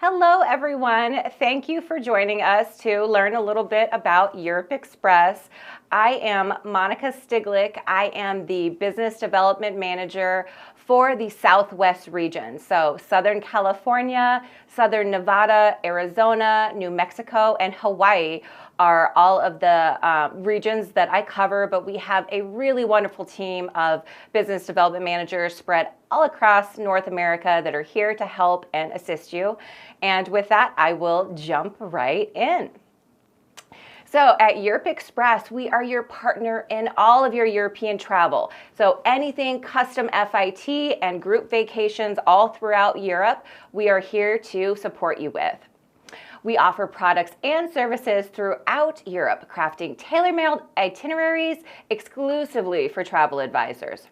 Hello, everyone. Thank you for joining us to learn a little bit about Europe Express. I am Monica Stiglick. I am the Business Development Manager for the Southwest region. So Southern California, Southern Nevada, Arizona, New Mexico, and Hawaii are all of the regions that I cover, but we have a really wonderful team of business development managers spread all across North America that are here to help and assist you. And with that, I will jump right in. So at Europe Express, we are your partner in all of your European travel. So anything custom FIT and group vacations all throughout Europe, we are here to support you with. We offer products and services throughout Europe, crafting tailor-made itineraries exclusively for travel advisors.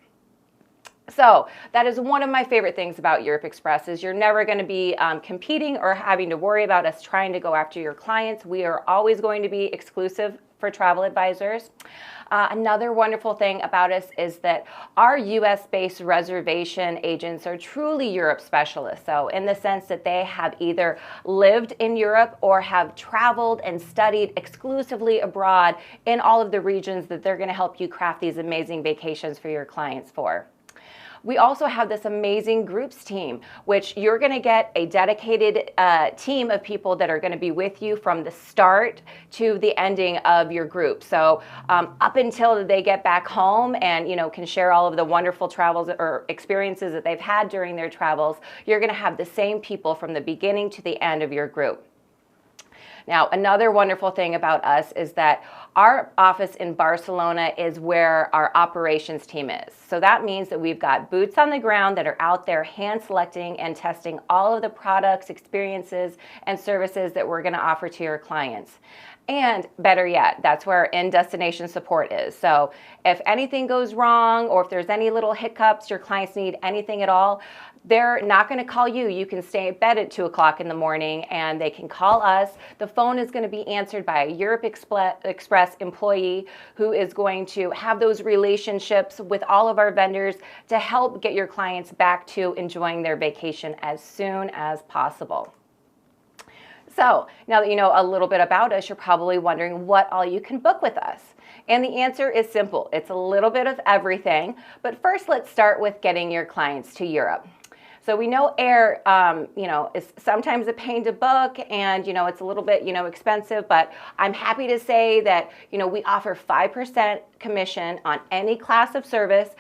So that is one of my favorite things about Europe Express is you're never going to be competing or having to worry about us trying to go after your clients. We are always going to be exclusive for travel advisors. Another wonderful thing about us is that our US-based reservation agents are truly Europe specialists. So in the sense that they have either lived in Europe or have traveled and studied exclusively abroad in all of the regions that they're going to help you craft these amazing vacations for your clients for. We also have this amazing groups team, which you're going to get a dedicated team of people that are going to be with you from the start to the ending of your group. So up until they get back home and can share all of the wonderful travels or experiences that they've had during their travels, you're going to have the same people from the beginning to the end of your group. Now, another wonderful thing about us is that our office in Barcelona is where our operations team is. So that means that we've got boots on the ground that are out there hand selecting and testing all of the products, experiences, and services that we're going to offer to your clients. And better yet, that's where our in-destination support is. So if anything goes wrong or if there's any little hiccups, your clients need anything at all, they're not going to call you. You can stay in bed at 2 o'clock in the morning and they can call us. The phone is going to be answered by a Europe Express employee who is going to have those relationships with all of our vendors to help get your clients back to enjoying their vacation as soon as possible. So now that you know a little bit about us, you're probably wondering what all you can book with us. And the answer is simple. It's a little bit of everything. But first, let's start with getting your clients to Europe. So we know air, is sometimes a pain to book and, it's a little bit, expensive, but I'm happy to say that, we offer 5% commission on any class of service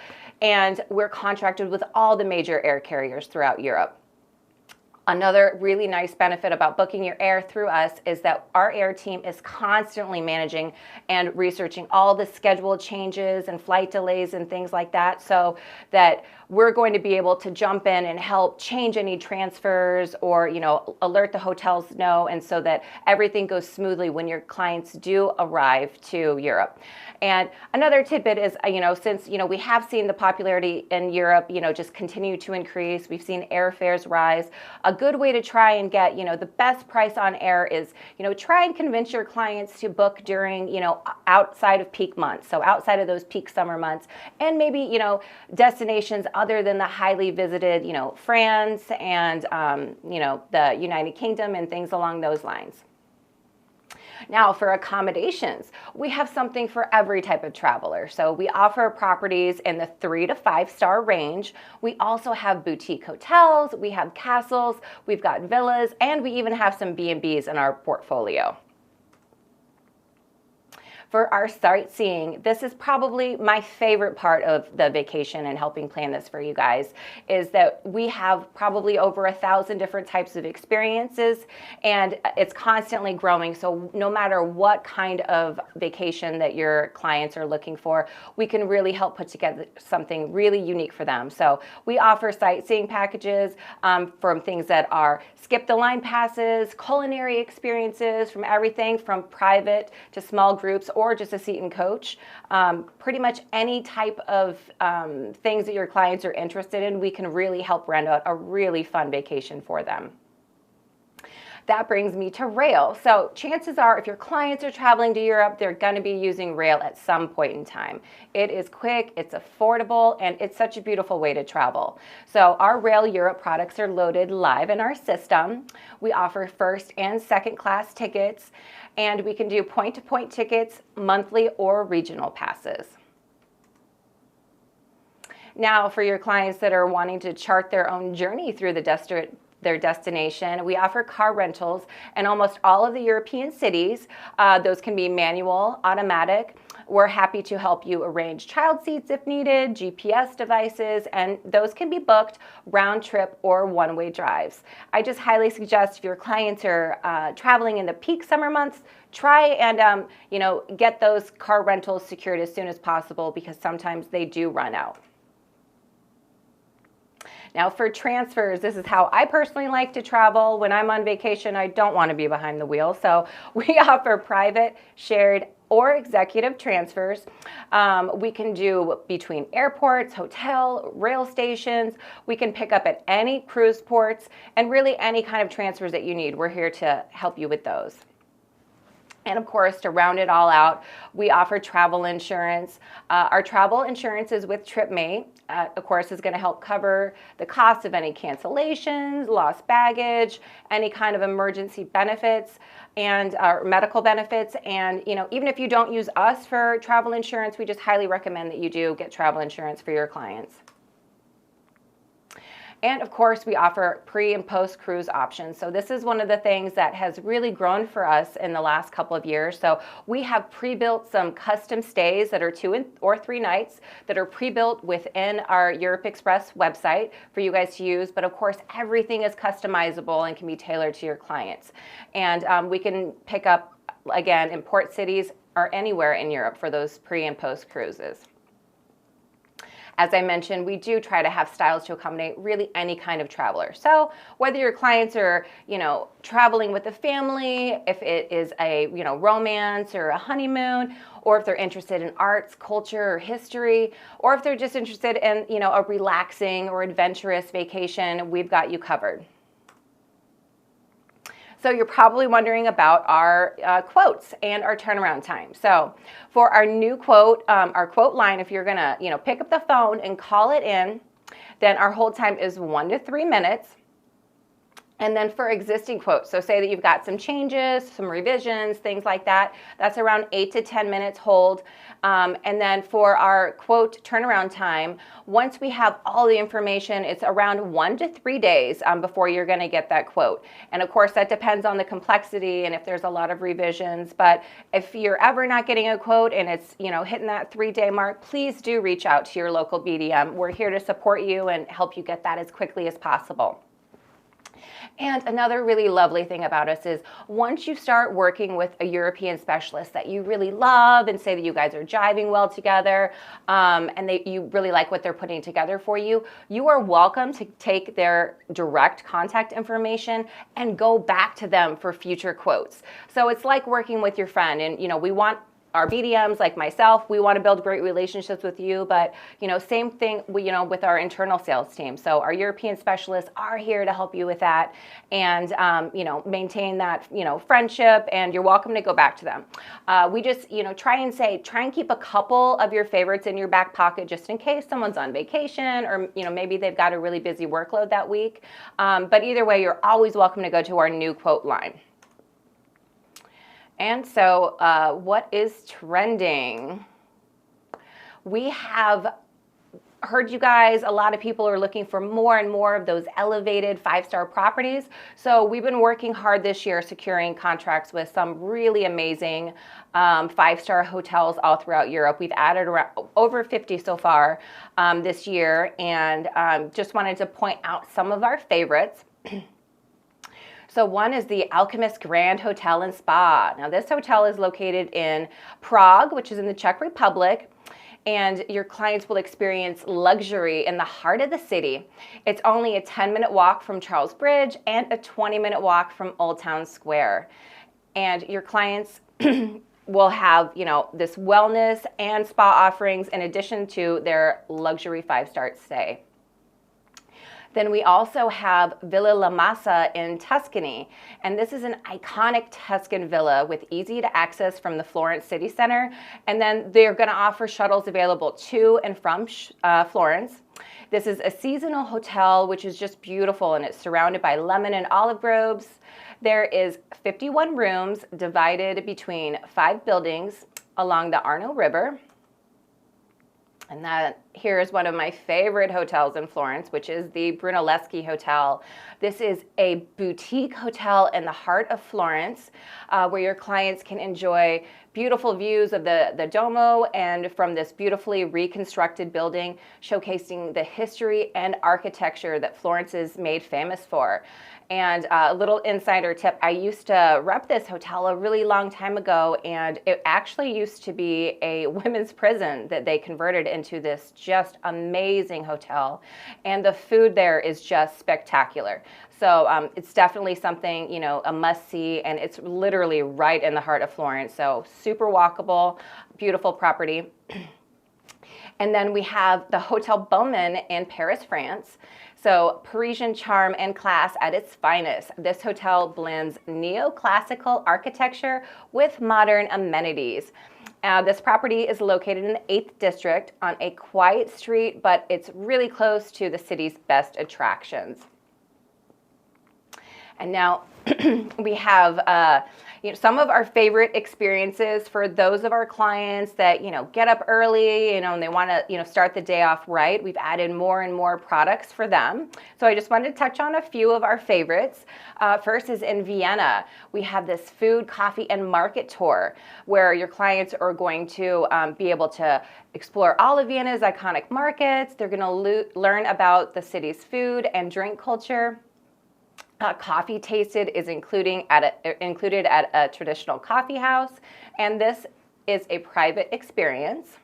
and we're contracted with all the major air carriers throughout Europe. Another really nice benefit about booking your air through us is that our air team is constantly managing and researching all the schedule changes and flight delays and things like that, so that we're going to be able to jump in and help change any transfers or, alert the hotels and so that everything goes smoothly when your clients do arrive to Europe. And another tidbit is, since, we have seen the popularity in Europe, just continue to increase. We've seen airfares rise. A good way to try and get, the best price on air is, try and convince your clients to book during, outside of peak months. So outside of those peak summer months and maybe, destinations other than the highly visited, France and, the United Kingdom and things along those lines. Now, for accommodations, we have something for every type of traveler. So we offer properties in the 3 to 5 star range. We also have boutique hotels, we have castles, we've got villas, and we even have some B&Bs in our portfolio. For our sightseeing, this is probably my favorite part of the vacation and helping plan this for you guys, is that we have probably over 1,000 different types of experiences and it's constantly growing. So no matter what kind of vacation that your clients are looking for, we can really help put together something really unique for them. So we offer sightseeing packages from things that are skip the line passes, culinary experiences, from everything from private to small groups or just a seat and coach. Pretty much any type of things that your clients are interested in, we can really help round out a really fun vacation for them. That brings me to rail. So chances are if your clients are traveling to Europe, they're going to be using rail at some point in time. It is quick, it's affordable, and it's such a beautiful way to travel. So our Rail Europe products are loaded live in our system. We offer first and second class tickets, and we can do point-to-point tickets, monthly or regional passes. Now, for your clients that are wanting to chart their own journey through their destination, we offer car rentals in almost all of the European cities. Those can be manual, automatic. We're happy to help you arrange child seats if needed, GPS devices, and those can be booked round trip or one-way drives. I just highly suggest if your clients are traveling in the peak summer months, try and get those car rentals secured as soon as possible, because sometimes they do run out. Now for transfers, this is how I personally like to travel. When I'm on vacation, I don't want to be behind the wheel. So we offer private, shared, or executive transfers. We can do between airports, hotel, rail stations. We can pick up at any cruise ports, and really any kind of transfers that you need. We're here to help you with those. And of course, to round it all out, we offer travel insurance. Our travel insurance is with TripMate. Of course, is going to help cover the cost of any cancellations, lost baggage, any kind of emergency benefits, and medical benefits. And even if you don't use us for travel insurance, we just highly recommend that you do get travel insurance for your clients. And of course, we offer pre and post cruise options. So this is one of the things that has really grown for us in the last couple of years. So we have pre-built some custom stays that are 2 or 3 nights that are pre-built within our Europe Express website for you guys to use. But of course, everything is customizable and can be tailored to your clients. And we can pick up, again, in port cities or anywhere in Europe for those pre and post cruises. As I mentioned, we do try to have styles to accommodate really any kind of traveler. So whether your clients are, traveling with a family, if it is a, romance or a honeymoon, or if they're interested in arts, culture, or history, or if they're just interested in, a relaxing or adventurous vacation, we've got you covered. So you're probably wondering about our quotes and our turnaround time. So for our new quote, our quote line, if you're gonna, pick up the phone and call it in, then our hold time is 1 to 3 minutes. And then for existing quotes, so say that you've got some changes, some revisions, things like that, that's around 8 to 10 minutes hold. And then for our quote turnaround time, once we have all the information, it's around 1 to 3 days before you're going to get that quote. And of course, that depends on the complexity and if there's a lot of revisions. But if you're ever not getting a quote and it's hitting that 3-day mark, please do reach out to your local BDM. We're here to support you and help you get that as quickly as possible. And another really lovely thing about us is once you start working with a European specialist that you really love and say that you guys are jiving well together and you really like what they're putting together for you, you are welcome to take their direct contact information and go back to them for future quotes. So it's like working with your friend, and we want our BDMs like myself, we want to build great relationships with you, but same thing with our internal sales team. So our European specialists are here to help you with that and maintain that friendship, and you're welcome to go back to them. We just try and keep a couple of your favorites in your back pocket just in case someone's on vacation or maybe they've got a really busy workload that week. But either way, you're always welcome to go to our new quote line. And so what is trending? We have heard you guys, a lot of people are looking for more and more of those elevated 5-star properties. So we've been working hard this year securing contracts with some really amazing 5-star hotels all throughout Europe. We've added around over 50 so far this year, and just wanted to point out some of our favorites. So one is the Alchemist Grand Hotel and Spa. Now this hotel is located in Prague, which is in the Czech Republic, and your clients will experience luxury in the heart of the city. It's only a 10-minute walk from Charles Bridge and a 20-minute walk from Old Town Square. And your clients will have, this wellness and spa offerings in addition to their luxury 5-star stay. Then we also have Villa La Massa in Tuscany, and this is an iconic Tuscan villa with easy to access from the Florence city center, and then they're going to offer shuttles available to and from Florence. This is a seasonal hotel, which is just beautiful, and it's surrounded by lemon and olive groves. There is 51 rooms divided between 5 buildings along the Arno River. And that here is one of my favorite hotels in Florence, which is the Brunelleschi Hotel. This is a boutique hotel in the heart of Florence, where your clients can enjoy beautiful views of the Duomo and from this beautifully reconstructed building, showcasing the history and architecture that Florence is made famous for. And a little insider tip, I used to rep this hotel a really long time ago, and it actually used to be a women's prison that they converted into this just amazing hotel. And the food there is just spectacular. So it's definitely something, you know, a must-see, and it's literally right in the heart of Florence. So super walkable, beautiful property. And then we have the Hotel Beaumont in Paris, France. So Parisian charm and class at its finest. This hotel blends neoclassical architecture with modern amenities. This property is located in the 8th district on a quiet street, but it's really close to the city's best attractions. And now we have some of our favorite experiences for those of our clients that, get up early, and they want to, start the day off right. We've added more and more products for them. So I just wanted to touch on a few of our favorites. First is in Vienna. We have this food, coffee, and market tour where your clients are going to be able to explore all of Vienna's iconic markets. They're going to learn about the city's food and drink culture. Coffee tasted is included at a traditional coffee house, and this is a private experience.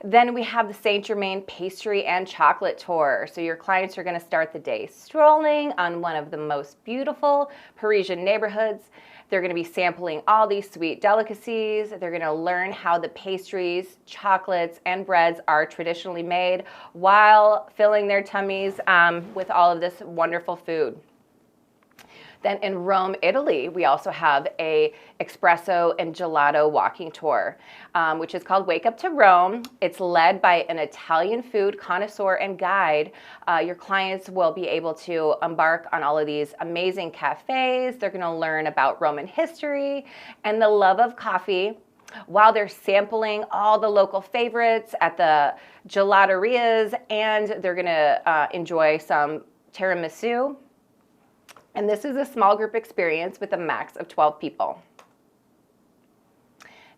Then we have the Saint Germain pastry and chocolate tour. So your clients are going to start the day strolling on one of the most beautiful Parisian neighborhoods. They're going to be sampling all these sweet delicacies. They're going to learn how the pastries, chocolates, and breads are traditionally made while filling their tummies with all of this wonderful food. Then in Rome, Italy, we also have a espresso and gelato walking tour, which is called Wake Up to Rome. It's led by an Italian food connoisseur and guide. Your clients will be able to embark on all of these amazing cafes. They're going to learn about Roman history and the love of coffee while they're sampling all the local favorites at the gelaterias, and they're going to enjoy some tiramisu. And this is a small group experience with a max of 12 people.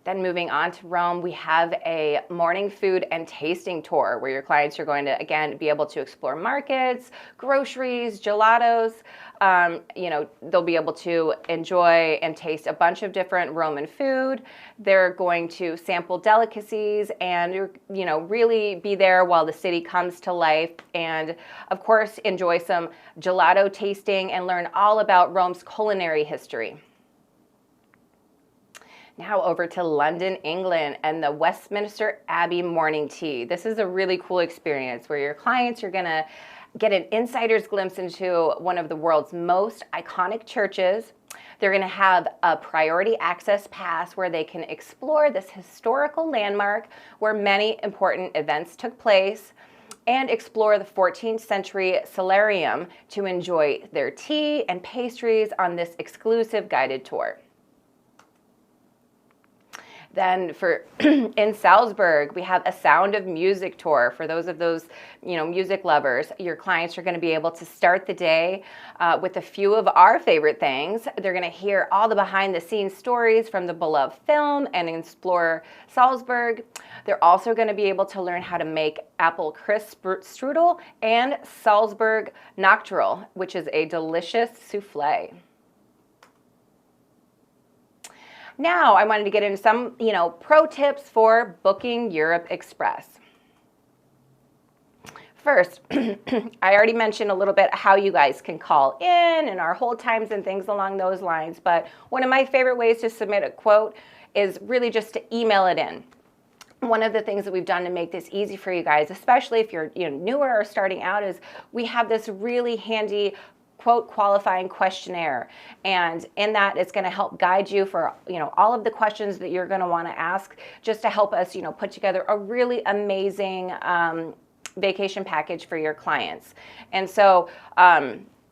Then moving on to Rome, we have a morning food and tasting tour where your clients are going to, again, be able to explore markets, groceries, gelatos. They'll be able to enjoy and taste a bunch of different Roman food. They're going to sample delicacies and, really be there while the city comes to life. And, of course, enjoy some gelato tasting and learn all about Rome's culinary history. Now over to London, England, and the Westminster Abbey morning tea. This is a really cool experience where your clients are going to get an insider's glimpse into one of the world's most iconic churches. They're going to have a priority access pass where they can explore this historical landmark where many important events took place, and explore the 14th century solarium to enjoy their tea and pastries on this exclusive guided tour. Then in Salzburg, we have a Sound of Music tour for those music lovers. Your clients are going to be able to start the day with a few of our favorite things. They're going to hear all the behind-the-scenes stories from the beloved film and explore Salzburg. They're also going to be able to learn how to make apple crisp strudel and Salzburg Nocturne, which is a delicious souffle. Now, I wanted to get into some, pro tips for booking Europe Express. First, I already mentioned a little bit how you guys can call in and our hold times and things along those lines, but one of my favorite ways to submit a quote is really just to email it in. one of the things that we've done to make this easy for you guys, especially if you're newer or starting out, is we have this really handy quote qualifying questionnaire, and in that it's going to help guide you for all of the questions that you're going to want to ask, just to help us put together a really amazing vacation package for your clients. And so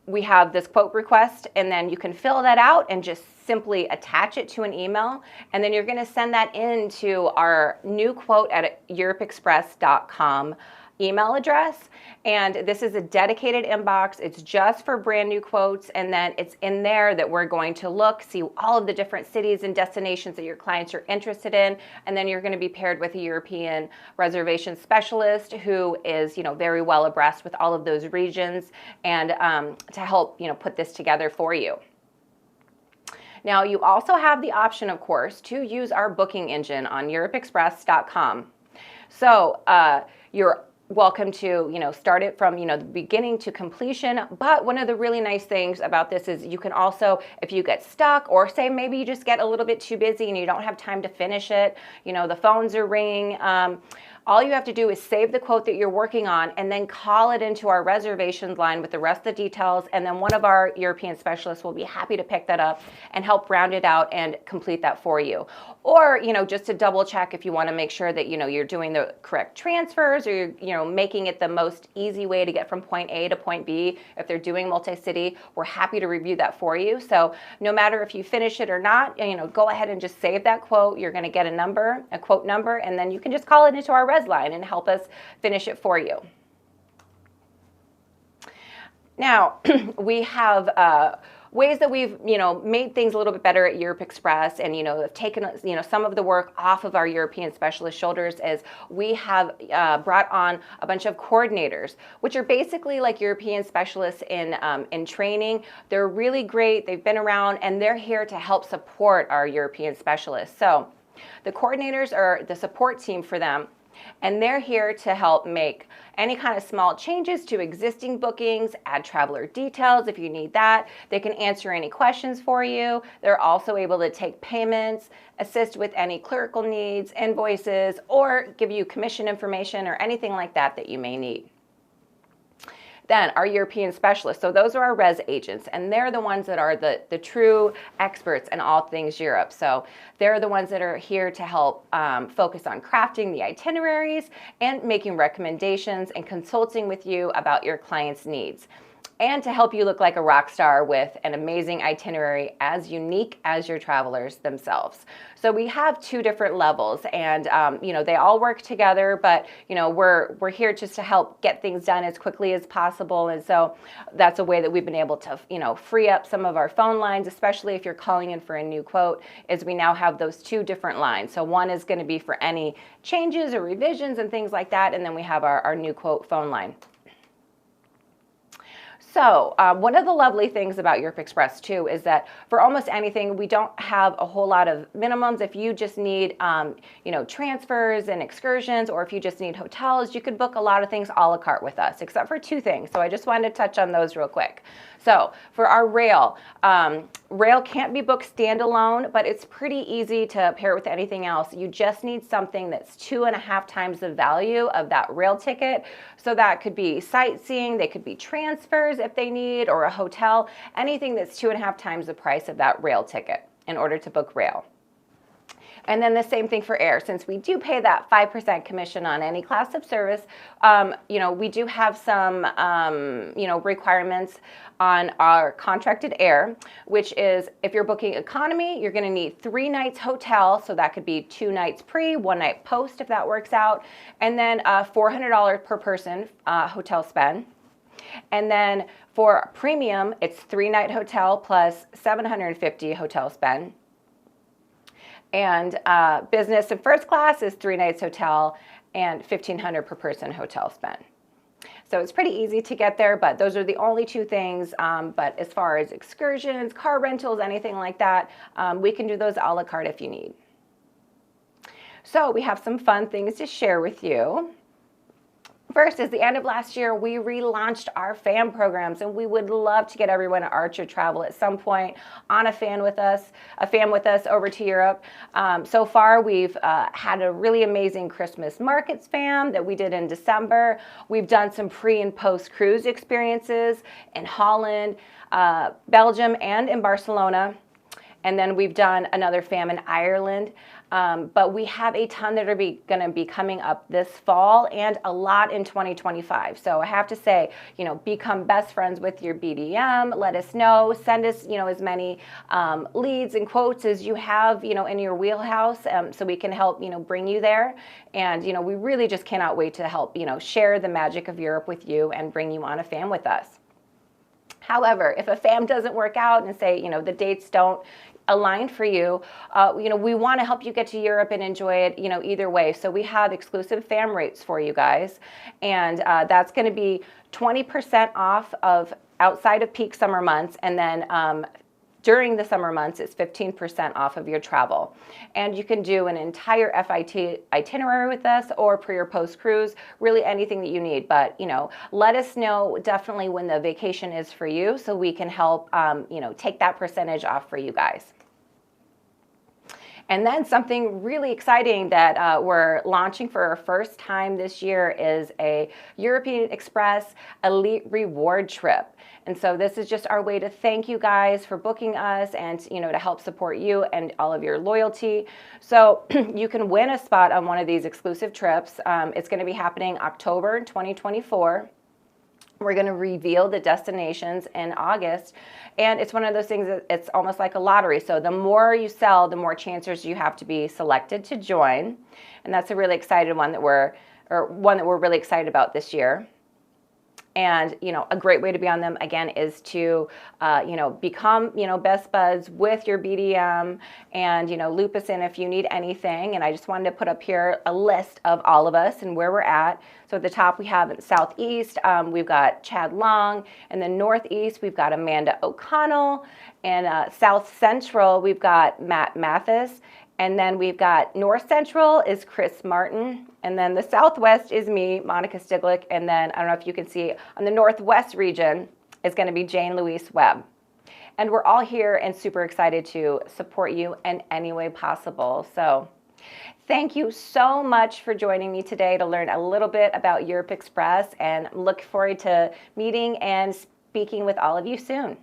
we have this quote request, and then you can fill that out and just simply attach it to an email, and then you're going to send that into our new quote at europeexpress.com email address. And this is a dedicated inbox. It's just for brand new quotes, and then it's in there that we're going to look, see all of the different cities and destinations that your clients are interested in, and then you're going to be paired with a European reservation specialist who is very well abreast with all of those regions, and to help put this together for you. Now, you also have the option, of course, to use our booking engine on europeexpress.com. So you're welcome to start it from the beginning to completion. But one of the really nice things about this is you can also, if you get stuck, or say maybe you just get a little bit too busy and you don't have time to finish it, the phones are ringing, all you have to do is save the quote that you're working on and then call it into our reservations line with the rest of the details, and then one of our European specialists will be happy to pick that up and help round it out and complete that for you. Or just to double check, if you want to make sure that you're doing the correct transfers, or you're making it the most easy way to get from point A to point B. If they're doing multi-city, we're happy to review that for you. So no matter if you finish it or not, go ahead and just save that quote. You're going to get a quote number, and then you can just call it into our res line and help us finish it for you. Now, we have ways that we've made things a little bit better at Europe Express, and have taken some of the work off of our European specialist shoulders, as we have brought on a bunch of coordinators, which are basically like European specialists in training. They're really great. They've been around, and they're here to help support our European specialists. So the coordinators are the support team for them, and they're here to help make any kind of small changes to existing bookings, add traveler details if you need that. They can answer any questions for you. They're also able to take payments, assist with any clerical needs, invoices, or give you commission information or anything like that that you may need. Then our European specialists, so those are our res agents, and they're the ones that are the true experts in all things Europe. So they're the ones that are here to help focus on crafting the itineraries and making recommendations and consulting with you about your clients' needs, and to help you look like a rock star with an amazing itinerary as unique as your travelers themselves. So we have two different levels, and they all work together, but we're here just to help get things done as quickly as possible. And so that's a way that we've been able to free up some of our phone lines, especially if you're calling in for a new quote, is we now have those two different lines. So one is going to be for any changes or revisions and things like that, and then we have our new quote phone line. So one of the lovely things about Europe Express too is that for almost anything, we don't have a whole lot of minimums. If you just need transfers and excursions, or if you just need hotels, you could book a lot of things a la carte with us, except for two things. So I just wanted to touch on those real quick. So for our rail, rail can't be booked standalone, but it's pretty easy to pair with anything else. You just need something that's 2.5 times the value of that rail ticket. So that could be sightseeing, they could be transfers if they need, or a hotel, anything that's 2.5 times the price of that rail ticket in order to book rail. And then the same thing for air. Since we do pay that 5% commission on any class of service, we do have some, requirements on our contracted air, which is if you're booking economy, you're going to need 3 nights hotel. So that could be 2 nights pre, 1 night post if that works out. And then $400 per person hotel spend. And then for premium, it's 3-night hotel plus $750 hotel spend. And business and first class is 3 nights hotel and $1,500 per person hotel spend. So it's pretty easy to get there, but those are the only 2 things. But as far as excursions, car rentals, anything like that, we can do those a la carte if you need. So we have some fun things to share with you. First is the end of last year, we relaunched our FAM programs, and we would love to get everyone at Archer Travel at some point on a FAM with us over to Europe. So far, we've had a really amazing Christmas markets FAM that we did in December. We've done some pre and post cruise experiences in Holland, Belgium, and in Barcelona. And then we've done another FAM in Ireland. But we have a ton that are going to be coming up this fall and a lot in 2025. So I have to say, become best friends with your BDM. Let us know. Send us, as many leads and quotes as you have, in your wheelhouse, so we can help, bring you there. And, we really just cannot wait to help, share the magic of Europe with you and bring you on a FAM with us. However, if a FAM doesn't work out and say, the dates don't align for you, we want to help you get to Europe and enjoy it, either way. So we have exclusive FAM rates for you guys. And that's going to be 20% off of outside of peak summer months. And then during the summer months, it's 15% off of your travel. And you can do an entire FIT itinerary with us or pre or post cruise, really anything that you need. But, let us know definitely when the vacation is for you so we can help, take that percentage off for you guys. And then something really exciting that we're launching for our first time this year is a European Express Elite Reward Trip. And so this is just our way to thank you guys for booking us and, to help support you and all of your loyalty. So you can win a spot on one of these exclusive trips. It's going to be happening October 2024. We're going to reveal the destinations in August. And it's one of those things that it's almost like a lottery. So the more you sell, the more chances you have to be selected to join. And that's a really excited one that we're really excited about this year. And, a great way to be on them, again, is to, become, best buds with your BDM and, loop us in if you need anything. And I just wanted to put up here a list of all of us and where we're at. So at the top, we have Southeast, we've got Chad Long. And then Northeast, we've got Amanda O'Connell. And South Central, we've got Matt Mathis. And then we've got North Central is Chris Martin. And then the Southwest is me, Monica Stiglick. And then, I don't know if you can see, on the Northwest region is going to be Jane Louise Webb. And we're all here and super excited to support you in any way possible. So thank you so much for joining me today to learn a little bit about Europe Express. And look forward to meeting and speaking with all of you soon.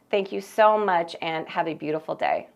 Thank you so much and have a beautiful day.